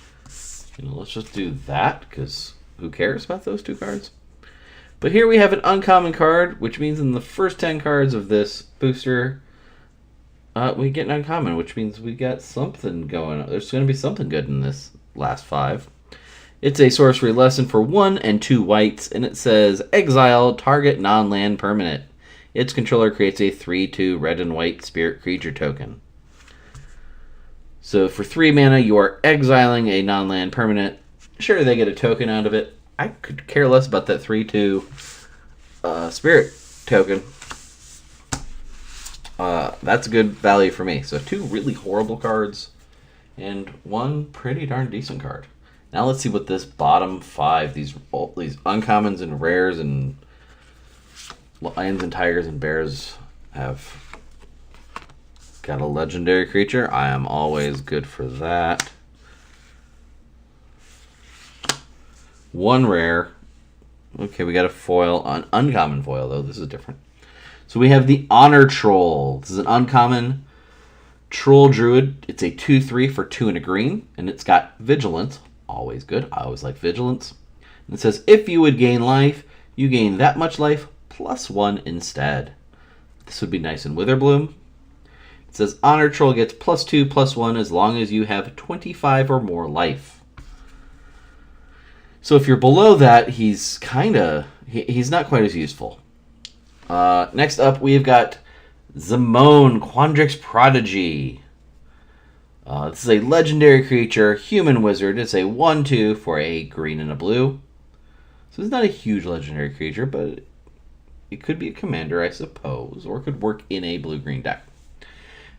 [SPEAKER 1] Let's just do that because who cares about those 2 cards? But here we have an uncommon card, which means in the first 10 cards of this booster, we get an uncommon, which means we got something going on. There's going to be something good in this last 5. It's a sorcery lesson for 1 and 2 whites, and it says exile target non-land permanent. Its controller creates a 3/2 red and white spirit creature token. So for 3 mana, you are exiling a non-land permanent. Sure, they get a token out of it. I could care less about that 3/2 spirit token. That's a good value for me. So 2 really horrible cards and 1 pretty darn decent card. Now let's see what this bottom 5, these uncommons and rares and lions and tigers and bears have. Got a legendary creature. I am always good for that. 1 rare. Okay, we got a foil, an uncommon foil though. This is different. So we have the Honor Troll. This is an uncommon Troll Druid. It's a 2/3 for 2 and a green, and it's got Vigilance. Always good. I always like Vigilance. And it says if you would gain life, you gain that much life +1 instead. This would be nice in Witherbloom. It says Honor Troll gets +2, +1 as long as you have 25 or more life. So if you're below that, he's not quite as useful. Next up, we've got Zamone, Quandrick's Prodigy. This is a legendary creature, human wizard. It's a 1/2 for a green and a blue. So it's not a huge legendary creature, but it could be a commander, I suppose, or it could work in a blue-green deck.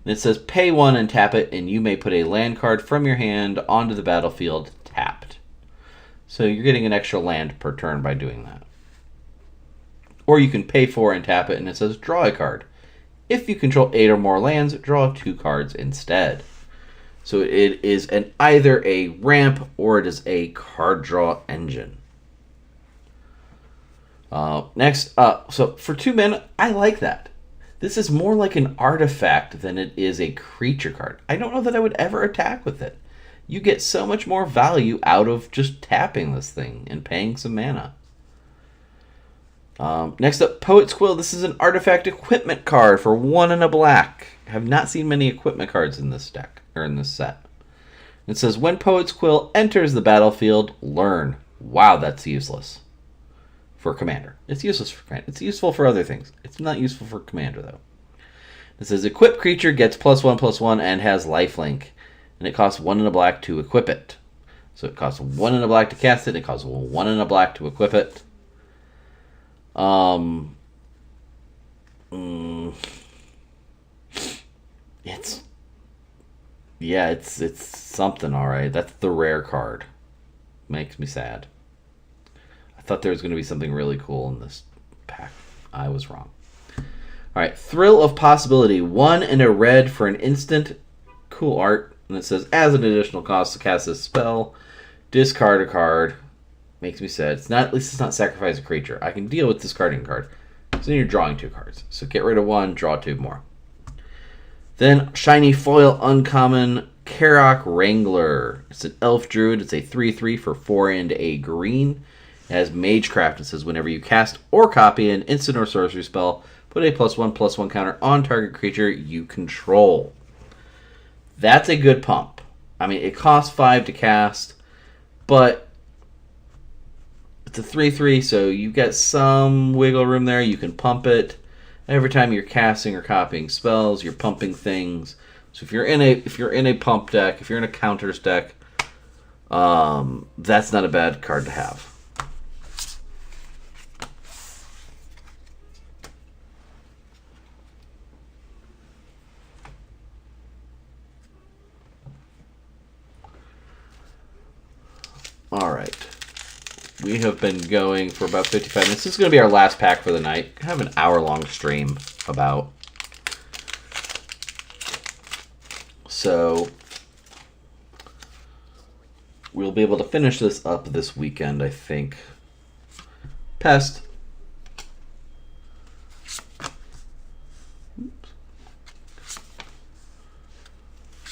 [SPEAKER 1] And it says pay 1 and tap it, and you may put a land card from your hand onto the battlefield tapped. So you're getting an extra land per turn by doing that. Or you can pay 4 and tap it, and it says draw a card. If you control 8 or more lands, draw 2 cards instead. So it is either a ramp or it is a card draw engine. Next up, so for 2 mana, I like that. This is more like an artifact than it is a creature card. I don't know that I would ever attack with it. You get so much more value out of just tapping this thing and paying some mana. Next up, Poet's Quill. This is an artifact equipment card for 1 and a black. I have not seen many equipment cards in this deck, or in this set. It says, when Poet's Quill enters the battlefield, learn. Wow, that's useless. For Commander. It's useless for Commander. It's useful for other things. It's not useful for Commander, though. It says, equip creature gets +1/+1 and has lifelink. And it costs 1 and a black to equip it. So it costs 1 and a black to cast it, and it costs 1 and a black to equip it. It's something, all right. That's the rare card. Makes me sad. I thought there was going to be something really cool in this pack. I was wrong. All right, Thrill of Possibility. 1 and a red for an instant. Cool art. And it says, as an additional cost to cast this spell, discard a card. Makes me sad. It's not, at least it's not sacrifice a creature. I can deal with discarding a card. So then you're drawing 2 cards. So get rid of 1, draw 2 more. Then shiny foil uncommon Karok Wrangler. It's an elf druid. It's a 3/3 for 4 and a green. It has Magecraft. It says whenever you cast or copy an instant or sorcery spell, put a +1/+1 counter on target creature you control. That's a good pump. I mean, it costs 5 to cast, but it's a 3/3, so you've got some wiggle room there. You can pump it. Every time you're casting or copying spells, you're pumping things. So if you're in a pump deck, if you're in a counters deck, that's not a bad card to have. All right. We have been going for about 55 minutes. This is going to be our last pack for the night. I have an hour-long stream about. So we'll be able to finish this up this weekend, I think. Pest.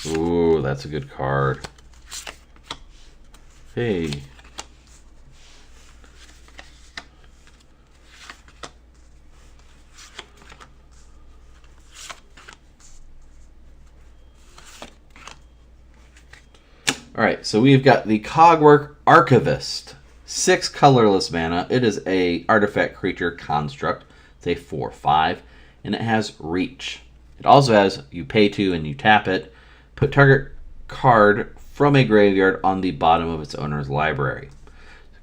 [SPEAKER 1] Ooh, that's a good card. Hey. Alright, so we've got the Cogwork Archivist. 6 colorless mana. It is a artifact creature construct. It's a 4/5, and it has reach. It also has you pay 2 and you tap it. Put target card from a graveyard on the bottom of its owner's library.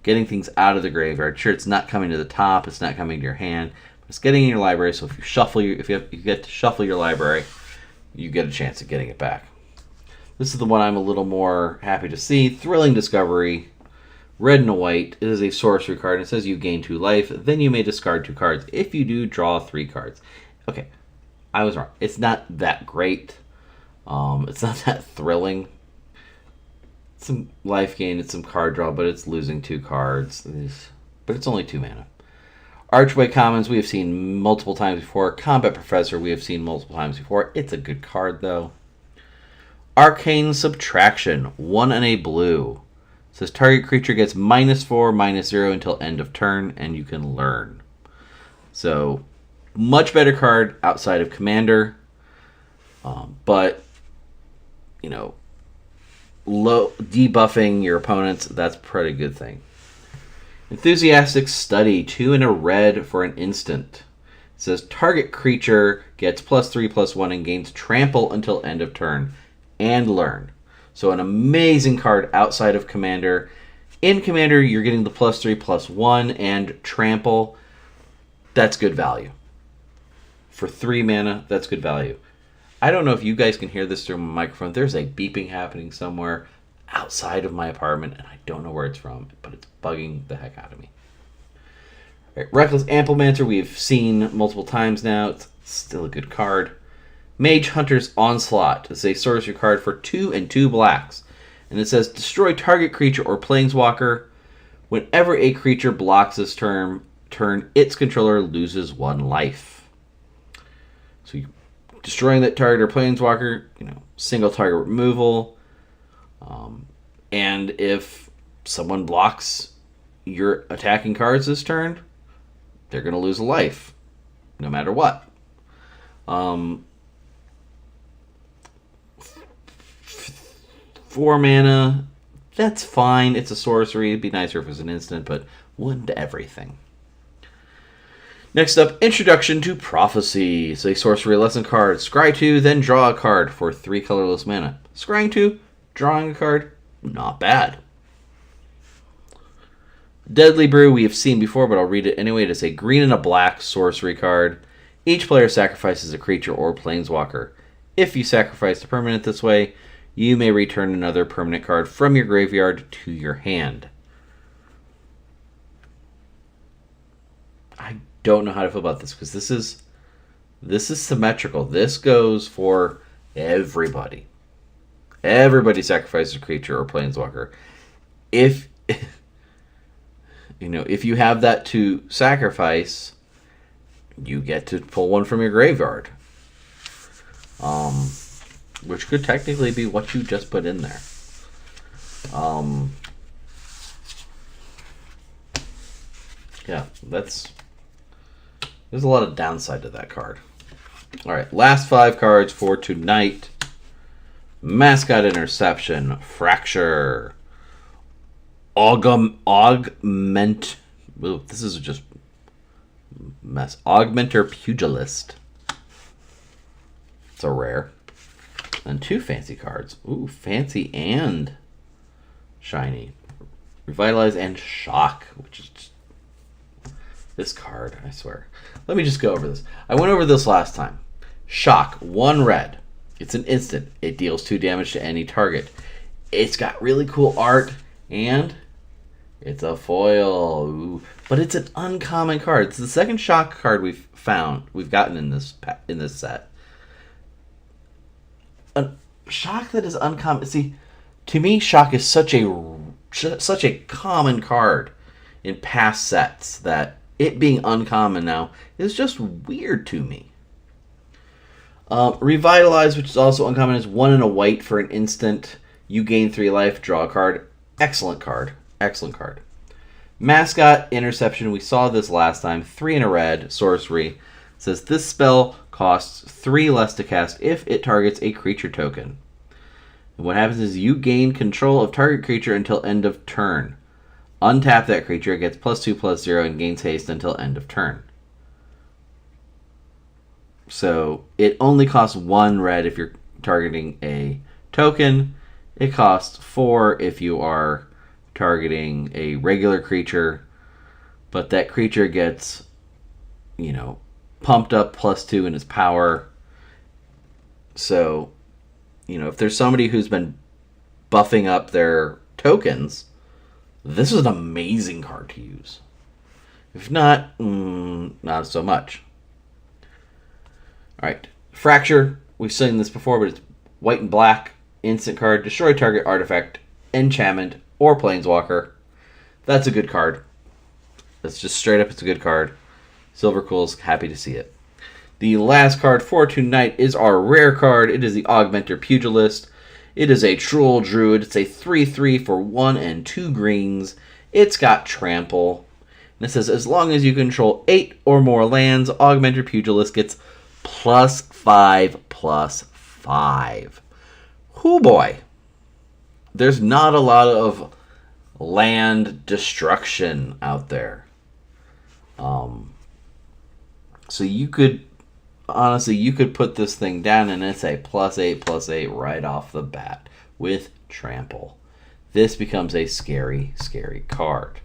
[SPEAKER 1] Getting things out of the graveyard. Sure, it's not coming to the top, it's not coming to your hand, but it's getting in your library, so if you shuffle you get to shuffle your library, you get a chance at getting it back. This is the one I'm a little more happy to see. Thrilling Discovery. Red and a white. It is a sorcery card. It says you gain 2 life. Then you may discard 2 cards. If you do, draw 3 cards. Okay, I was wrong. It's not that great. It's not that thrilling. Some life gain, it's some card draw, but it's losing 2 cards. But it's only 2 mana. Archway Commons we have seen multiple times before. Combat Professor we have seen multiple times before. It's a good card, though. Arcane Subtraction, 1 and a blue. It says target creature gets -4/-0 until end of turn, and you can learn. So, much better card outside of Commander. But, you know, low debuffing your opponents, that's a pretty good thing. Enthusiastic Study, 2 and a red for an instant. It says target creature gets +3/+1 and gains trample until end of turn. And learn. So an amazing card outside of Commander. In Commander, you're getting the +3/+1 and trample. That's good value. For 3 mana, that's good value. I don't know if you guys can hear this through my microphone. There's a beeping happening somewhere outside of my apartment, and I don't know where it's from, but it's bugging the heck out of me. All right, Reckless Amplimancer, we've seen multiple times now. It's still a good card. Mage Hunter's Onslaught is a sorcery card for 2 and 2 blacks. And it says, destroy target creature or planeswalker. Whenever a creature blocks this turn, its controller loses 1 life. So you destroying that target or planeswalker, single target removal. And if someone blocks your attacking cards this turn, they're going to lose a life, no matter what. 4 mana, that's fine. It's a sorcery. It'd be nicer if it was an instant, but 1 to everything. Next up, Introduction to Prophecy. It's a sorcery lesson card. Scry 2, then draw a card for 3 colorless mana. Scrying 2, drawing a card, not bad. Deadly Brew we have seen before, but I'll read it anyway. It is a green and a black sorcery card. Each player sacrifices a creature or planeswalker. If you sacrifice a permanent this way, you may return another permanent card from your graveyard to your hand. I don't know how to feel about this because this is symmetrical. This goes for everybody. Everybody sacrifices a creature or planeswalker. If you have that to sacrifice, you get to pull one from your graveyard. which could technically be what you just put in there. Yeah, there's a lot of downside to that card. All right, last 5 cards for tonight. Mascot Interception, Fracture, Augment. Ooh, this is just mess. Augmented Pugilist. It's a rare. And 2 fancy cards. Ooh, fancy and shiny. Revitalize and Shock, which is just, this card, I swear. Let me just go over this. I went over this last time. Shock, 1 red. It's an instant. It deals 2 damage to any target. It's got really cool art, and it's a foil. Ooh. But it's an uncommon card. It's the second Shock card we've gotten in this set. A Shock that is uncommon. See, to me, Shock is such a common card in past sets that it being uncommon now is just weird to me. Revitalize, which is also uncommon, is 1 and a white for an instant. You gain 3 life, draw a card. Excellent card. Excellent card. Mascot Interception, we saw this last time. 3 and a red, sorcery. It says this spell costs 3 less to cast if it targets a creature token. And what happens is you gain control of target creature until end of turn. Untap that creature, it gets +2/+0 and gains haste until end of turn. So it only costs 1 red if you're targeting a token. It costs 4 if you are targeting a regular creature. But that creature gets, pumped up +2 in its power. So, if there's somebody who's been buffing up their tokens, this is an amazing card to use. If not, not so much. Alright, Fracture. We've seen this before, but it's white and black. Instant card. Destroy target artifact, enchantment, or planeswalker. That's a good card. That's just straight up, it's a good card. Silver Cool's happy to see it. The last card for tonight is our rare card. It is the Augmented Pugilist. It is a Troll Druid. It's a 3/3 for 1 and 2 greens. It's got Trample. And it says, as long as you control 8 or more lands, Augmented Pugilist gets +5/+5. Hoo boy. There's not a lot of land destruction out there. So you could put this thing down and it's a +8/+8 right off the bat with Trample. This becomes a scary, scary card.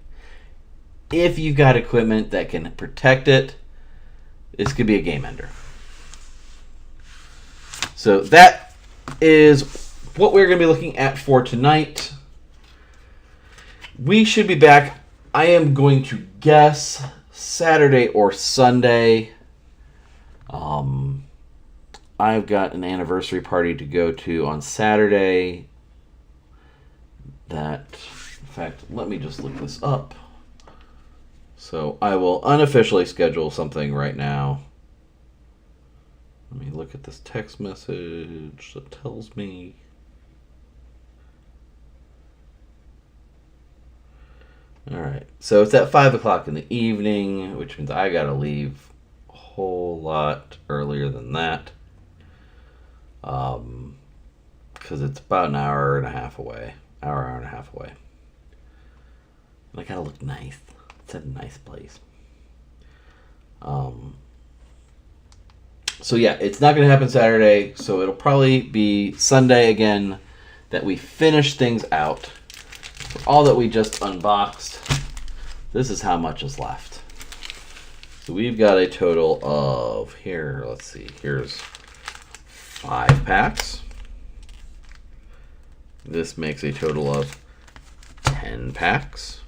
[SPEAKER 1] If you've got equipment that can protect it, this could be a game ender. So that is what we're going to be looking at for tonight. We should be back, I am going to guess, Saturday or Sunday. I've got an anniversary party to go to on Saturday. In fact, let me just look this up. So I will unofficially schedule something right now. Let me look at this text message that tells me. Alright, so it's at 5 o'clock in the evening, which means I gotta leave a whole lot earlier than that. Because it's about an hour and a half away. Hour and a half away. And I gotta look nice. It's at a nice place. So yeah, it's not going to happen Saturday, so it'll probably be Sunday again that we finish things out. For all that we just unboxed, this is how much is left. So we've got a total of, here's 5 packs. This makes a total of 10 packs.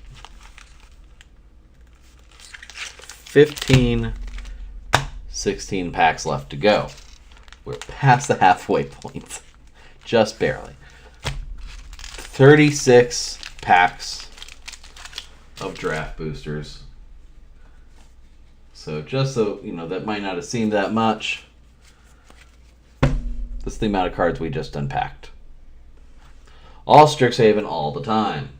[SPEAKER 1] 16 packs left to go. We're past the halfway point. Just barely. 36 packs of draft boosters. So just so, that might not have seemed that much. That's the amount of cards we just unpacked. All Strixhaven all the time.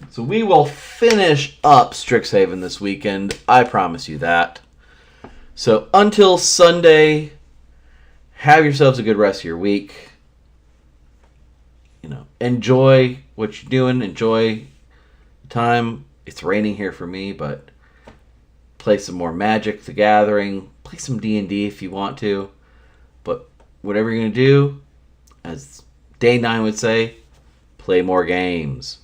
[SPEAKER 1] So we will finish up Strixhaven this weekend. I promise you that. So until Sunday, have yourselves a good rest of your week. Enjoy what you're doing. Enjoy the time. It's raining here for me, but play some more Magic the Gathering. Play some D&D if you want to. But whatever you're going to do, as Day 9 would say, play more games.